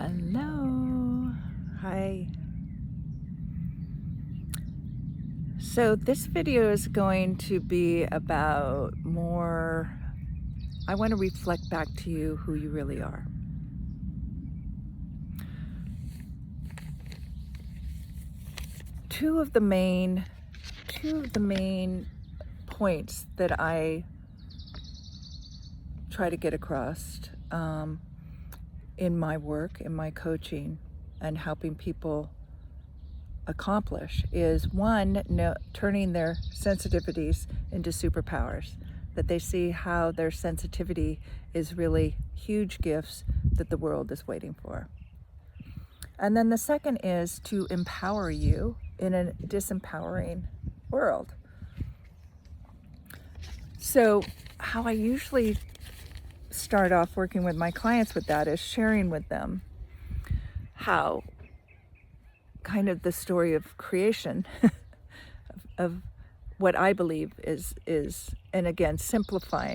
Hello. Hi. So this video is going to be about I want to reflect back to you who you really are. Two of the main points that I try to get across in my work, in my coaching, and helping people accomplish is one, turning their sensitivities into superpowers, that they see how their sensitivity is really huge gifts that the world is waiting for. And then the second is to empower you in a disempowering world. So how I usually start off working with my clients with that is sharing with them how kind of the story of creation of what I believe is, and again,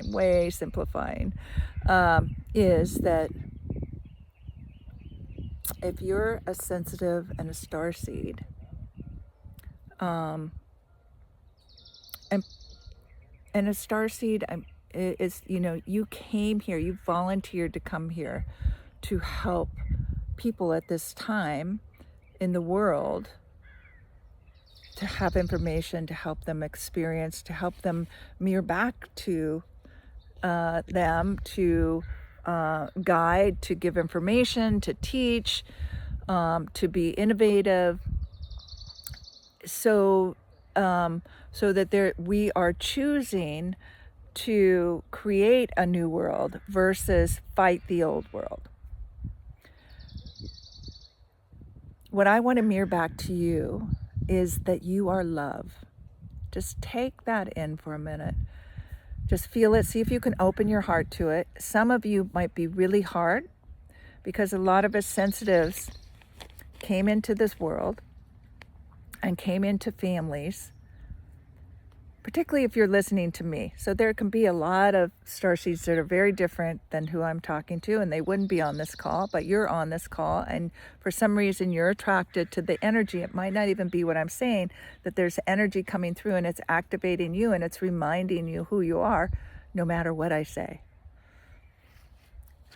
way simplifying, is that if you're a sensitive and a starseed, and a starseed is, you came here, you volunteered to come here to help people at this time in the world, to have information, to help them experience, to help them mirror back to them, to guide, to give information, to teach, to be innovative, so that we are choosing to create a new world versus fight the old world. What I want to mirror back to you is that you are love. Just take that in for a minute. Just feel it. See if you can open your heart to it. Some of you might be really hard because a lot of us sensitives came into this world and came into families, particularly if you're listening to me. So there can be a lot of starseeds that are very different than who I'm talking to, and they wouldn't be on this call, but you're on this call, and for some reason you're attracted to the energy. It might not even be what I'm saying, that there's energy coming through and it's activating you and it's reminding you who you are, no matter what I say.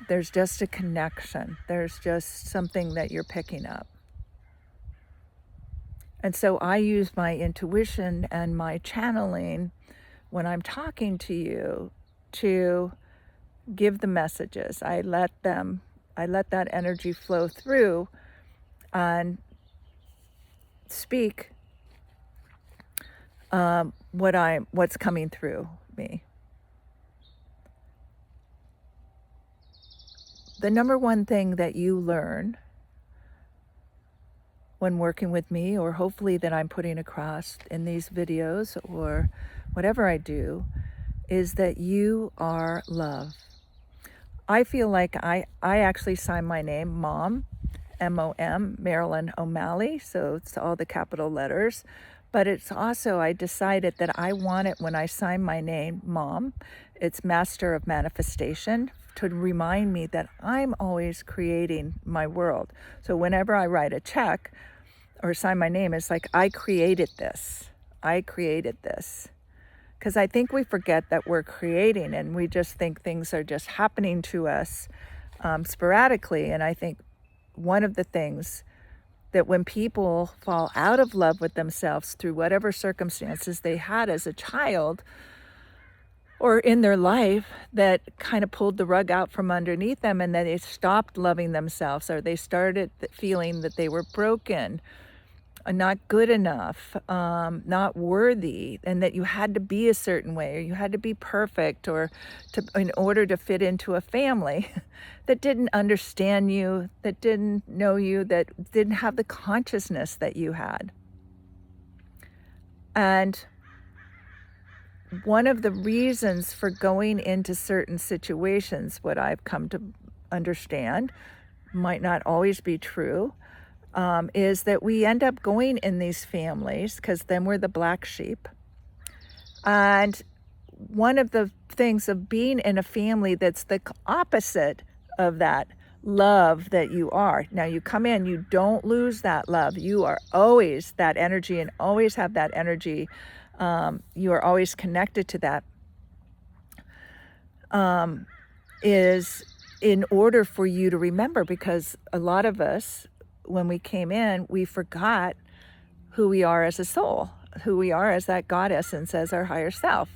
There's just a connection. There's just something that you're picking up. And so I use my intuition and my channeling when I'm talking to you to give the messages. I let that energy flow through and speak what's coming through me. The number one thing that you learn when working with me, or hopefully that I'm putting across in these videos or whatever I do, is that you are love. I feel like I actually sign my name, Mom, M-O-M, Marilyn O'Malley, so it's all the capital letters. But it's also, I decided that I want it, when I sign my name, Mom, it's Master of Manifestation, to remind me that I'm always creating my world. So whenever I write a check or sign my name, it's like, I created this. I created this. Because I think we forget that we're creating, and we just think things are just happening to us sporadically. And I think one of the things that when people fall out of love with themselves through whatever circumstances they had as a child or in their life that kind of pulled the rug out from underneath them, and that they stopped loving themselves, or they started feeling that they were broken, not good enough, not worthy, and that you had to be a certain way, or you had to be perfect, or in order to fit into a family that didn't understand you, that didn't know you, that didn't have the consciousness that you had. And one of the reasons for going into certain situations, what I've come to understand, might not always be true, is that we end up going in these families because then we're the black sheep. And one of the things of being in a family that's the opposite of that love that you are. Now you come in, you don't lose that love. You are always that energy and always have that energy. You are always connected to that. Is in order for you to remember, because a lot of us, when we came in, we forgot who we are as a soul, who we are as that God essence, as our higher self.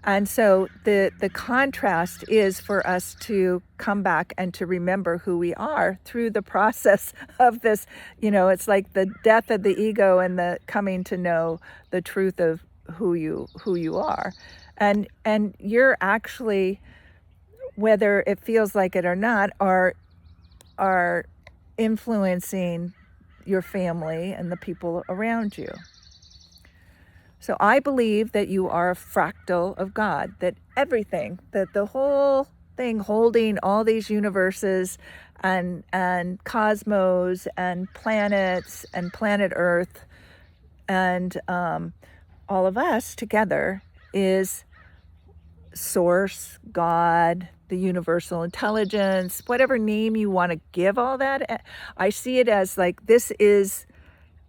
And so the contrast is for us to come back and to remember who we are through the process of this. It's like the death of the ego and the coming to know the truth of who you are. And you're actually, whether it feels like it or not, are influencing your family and the people around you. So I believe that you are a fractal of God, that everything, that the whole thing holding all these universes and cosmos and planets and planet Earth and all of us together is Source, God, the universal intelligence, whatever name you want to give all that. I see it as like, this is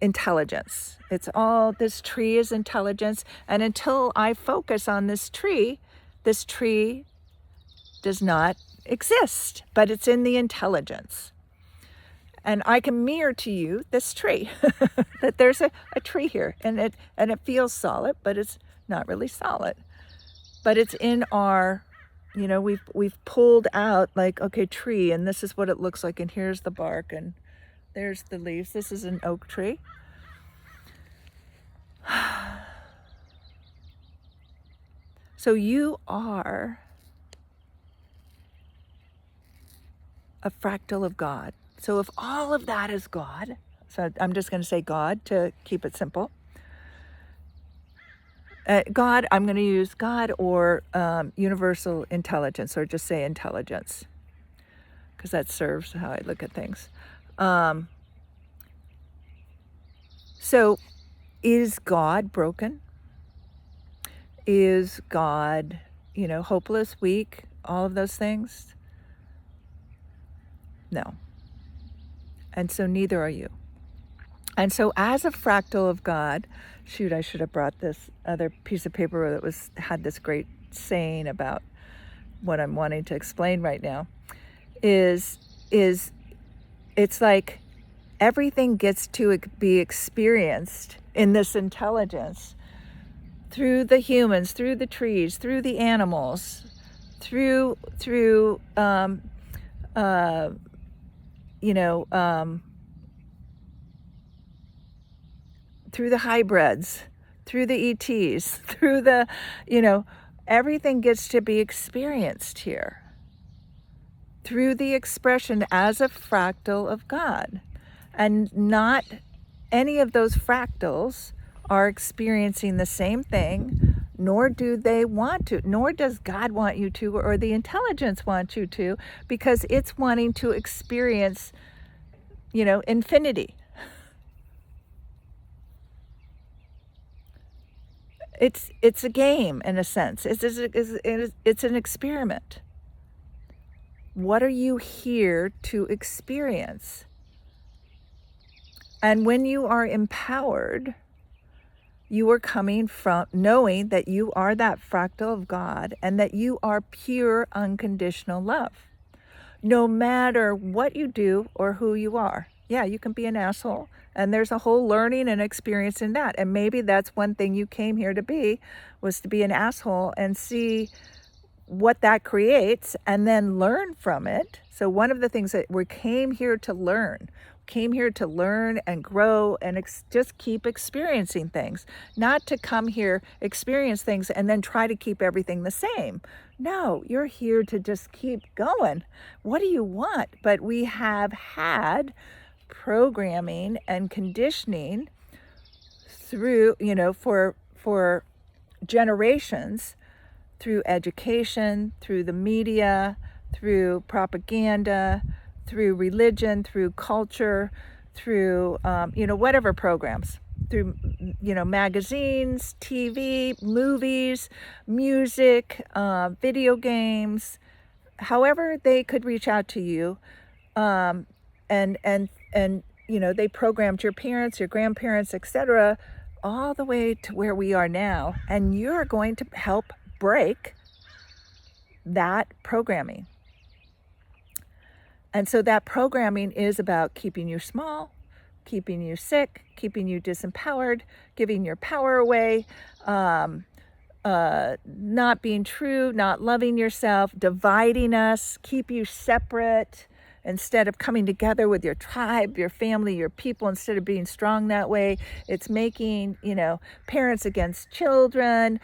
intelligence. It's all, this tree is intelligence. And until I focus on this tree does not exist, but it's in the intelligence. And I can mirror to you this tree, that there's a tree here, and it feels solid, but it's not really solid. But it's in our, we've pulled out like, okay, tree, and this is what it looks like, and here's the bark, and there's the leaves. This is an oak tree. So you are a fractal of God. So if all of that is God, so I'm just going to say God to keep it simple. God, I'm going to use God or universal intelligence, or just say intelligence, because that serves how I look at things. So is God broken? Is God, hopeless, weak, all of those things? No. And so neither are you. And so as a fractal of God, shoot, I should have brought this other piece of paper that had this great saying about what I'm wanting to explain right now, is it's like everything gets to be experienced in this intelligence through the humans, through the trees, through the animals, through through the hybrids, through the ETs, through the, everything gets to be experienced here through the expression as a fractal of God. And not any of those fractals are experiencing the same thing, nor do they want to, nor does God want you to, or the intelligence want you to, because it's wanting to experience, infinity. It's a game in a sense. It's an experiment. What are you here to experience? And when you are empowered, you are coming from knowing that you are that fractal of God and that you are pure unconditional love. No matter what you do or who you are. Yeah, you can be an asshole, and there's a whole learning and experience in that. And maybe that's one thing you came here to be, was to be an asshole and see what that creates and then learn from it. So one of the things that we came here to learn and grow and just keep experiencing things, not to come here, experience things, and then try to keep everything the same. No, you're here to just keep going. What do you want? But we have had programming and conditioning through, for generations, through education, through the media, through propaganda, through religion, through culture, through, whatever programs, through, magazines, TV, movies, music, video games, however they could reach out to you, and they programmed your parents, your grandparents, etc., all the way to where we are now, and you're going to help break that programming. And so that programming is about keeping you small, keeping you sick, keeping you disempowered, giving your power away, not being true, not loving yourself, dividing us, keep you separate instead of coming together with your tribe, your family, your people. Instead of being strong that way, it's making, parents against children,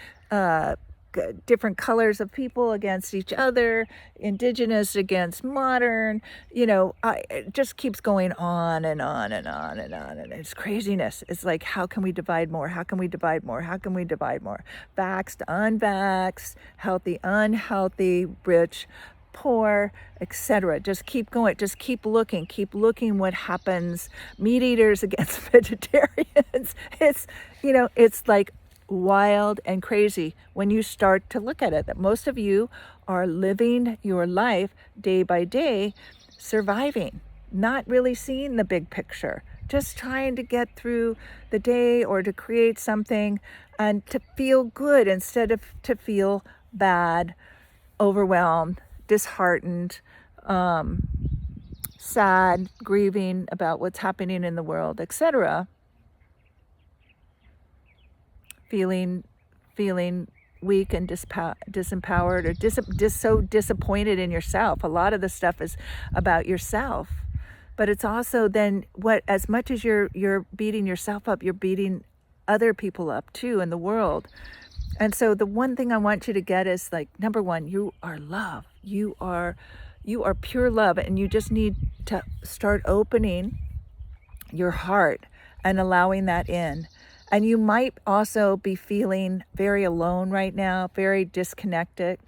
different colors of people against each other, indigenous against modern, it just keeps going on and on and on and on. And it's craziness. It's like, how can we divide more? How can we divide more? How can we divide more? Vaxxed, unvaxxed, healthy, unhealthy, rich, poor, etc. Just keep going. Just keep looking what happens. Meat eaters against vegetarians. It's like wild and crazy when you start to look at it, that most of you are living your life day by day, surviving, not really seeing the big picture, just trying to get through the day or to create something and to feel good instead of to feel bad, overwhelmed, disheartened, sad, grieving about what's happening in the world, etc. Feeling weak and disempowered, or so disappointed in yourself. A lot of the stuff is about yourself, but it's also then as much as you're beating yourself up, you're beating other people up too in the world. And so the one thing I want you to get is, like, number one, you are love. You are pure love, and you just need to start opening your heart and allowing that in. And you might also be feeling very alone right now, very disconnected.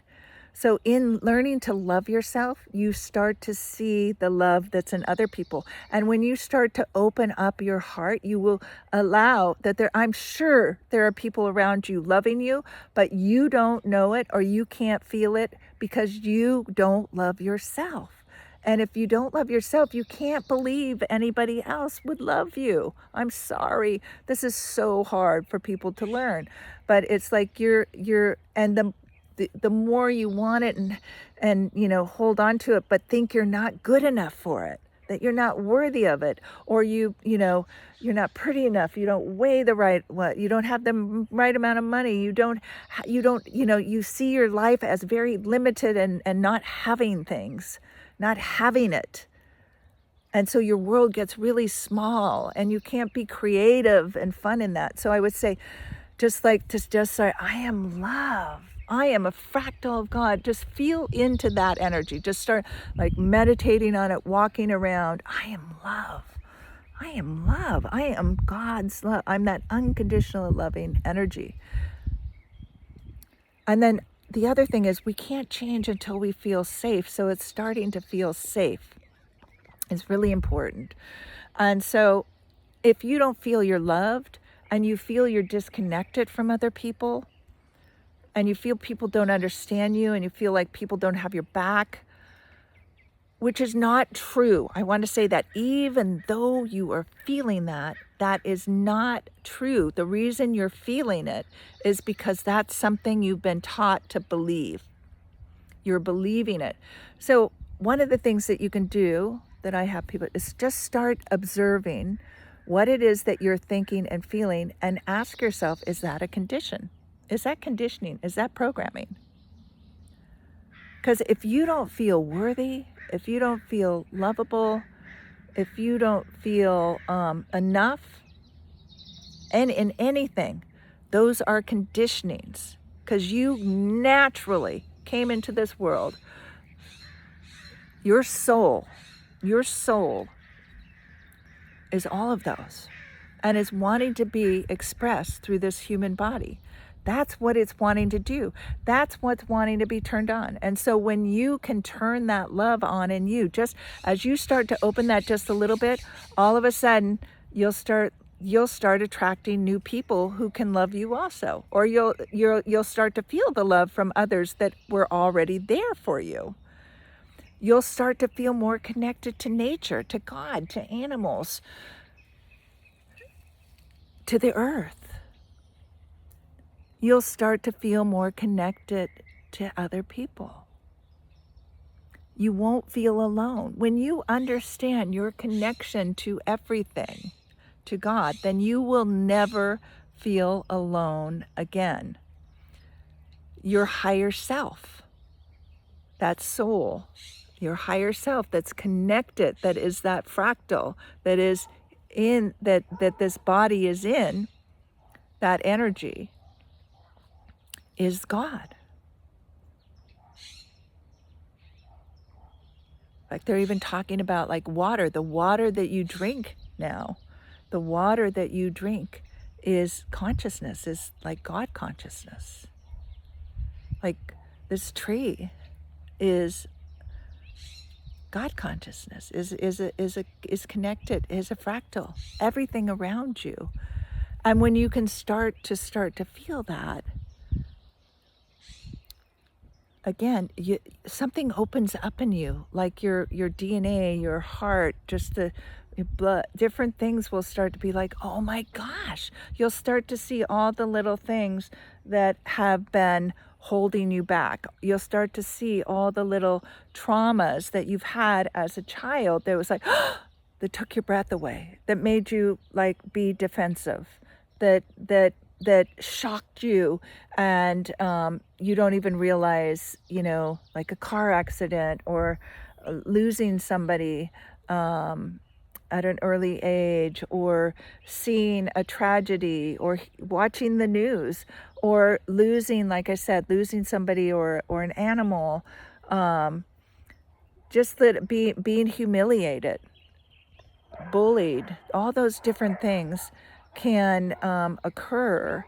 So in learning to love yourself, you start to see the love that's in other people. And when you start to open up your heart, you will allow that I'm sure there are people around you loving you, but you don't know it or you can't feel it because you don't love yourself. And if you don't love yourself, you can't believe anybody else would love you. I'm sorry. This is so hard for people to learn. But it's like and the more you want it and hold on to it, but think you're not good enough for it, that you're not worthy of it, or you're not pretty enough, you don't weigh you don't have the right amount of money, you see your life as very limited and not having things, not having it. And so your world gets really small and you can't be creative and fun in that. So I would say, just say, I am love. I am a fractal of God. Just feel into that energy. Just start meditating on it, walking around. I am love. I am love. I am God's love. I'm that unconditional loving energy. And then the other thing is, we can't change until we feel safe. So it's starting to feel safe. It's really important. And so if you don't feel you're loved and you feel you're disconnected from other people, and you feel people don't understand you, and you feel like people don't have your back, which is not true. I want to say that even though you are feeling that, that is not true. The reason you're feeling it is because that's something you've been taught to believe. You're believing it. So one of the things that you can do, that I have people, is just start observing what it is that you're thinking and feeling, and ask yourself, is that a condition? Is that conditioning? Is that programming? Because if you don't feel worthy, if you don't feel lovable, if you don't feel enough, and in anything, those are conditionings. Because you naturally came into this world. Your soul is all of those, and is wanting to be expressed through this human body. That's what it's wanting to do. That's what's wanting to be turned on. And so when you can turn that love on in you, just as you start to open that just a little bit, all of a sudden you'll start attracting new people who can love you also. Or you'll start to feel the love from others that were already there for you. You'll start to feel more connected to nature, to God, to animals, to the earth. You'll start to feel more connected to other people. You won't feel alone. When you understand your connection to everything, to God, then you will never feel alone again. Your higher self, that soul, your higher self that's connected, that is that fractal, that is in, that this body is in, that energy is God. Like they're even talking about like water, the water that you drink now, the water that you drink is consciousness, is like God consciousness. Like this tree is God consciousness, is connected, is a fractal, everything around you. And when you can start to feel that, again, something opens up in you, like your DNA, your heart, just your blood, different things will start to be like, oh my gosh, you'll start to see all the little things that have been holding you back. You'll start to see all the little traumas that you've had as a child that was like, that took your breath away, that made you like be defensive, that shocked you, and you don't even realize, you know, like a car accident or losing somebody at an early age, or seeing a tragedy, or watching the news, or losing, like I said, losing somebody or an animal, just that being humiliated, bullied, all those different things can occur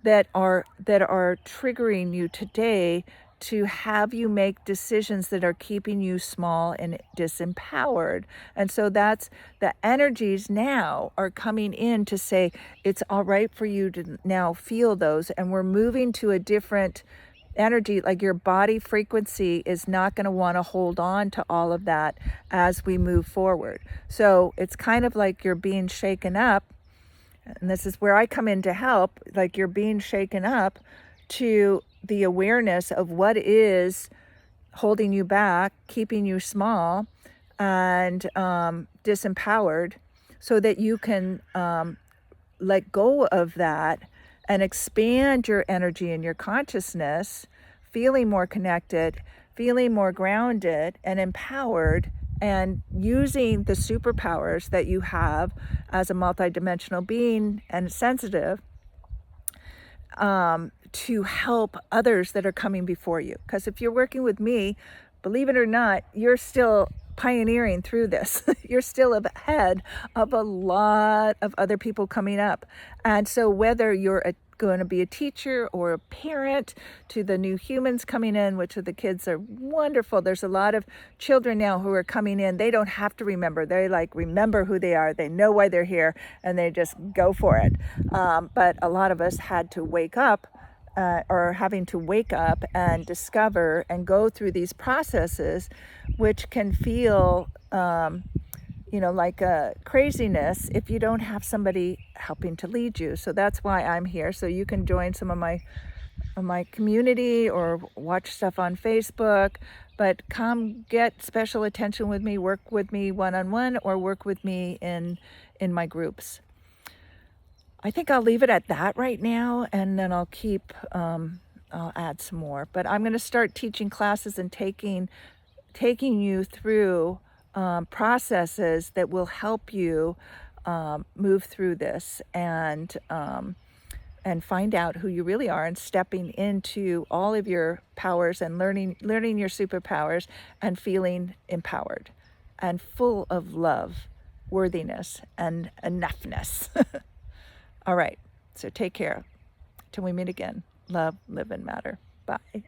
that are triggering you today to have you make decisions that are keeping you small and disempowered. And so that's the energies now are coming in to say it's all right for you to now feel those, and we're moving to a different energy. Like your body frequency is not going to want to hold on to all of that as we move forward. So it's kind of like you're being shaken up, and this is where I come in to help. Like you're being shaken up to the awareness of what is holding you back, keeping you small and disempowered, so that you can let go of that and expand your energy and your consciousness, feeling more connected, feeling more grounded and empowered, and using the superpowers that you have as a multidimensional being and sensitive to help others that are coming before you. Because if you're working with me, believe it or not, you're still pioneering through this. You're still ahead of a lot of other people coming up. And so whether you're going to be a teacher or a parent to the new humans coming in, which of the kids are wonderful. There's a lot of children now who are coming in. They don't have to remember. They like remember who they are. They know why they're here, and they just go for it. But a lot of us had to wake up, or having to wake up and discover and go through these processes, which can feel you know, like a craziness if you don't have somebody helping to lead you. So that's why I'm here. So you can join some of my community or watch stuff on Facebook, but come get special attention with me, work with me one-on-one, or work with me in my groups. I think I'll leave it at that right now, and then I'll add some more. But I'm going to start teaching classes and taking you through processes that will help you move through this and find out who you really are, and stepping into all of your powers and learning your superpowers and feeling empowered and full of love, worthiness, and enoughness. All right, so take care. Till we meet again. Love, live, and matter. Bye.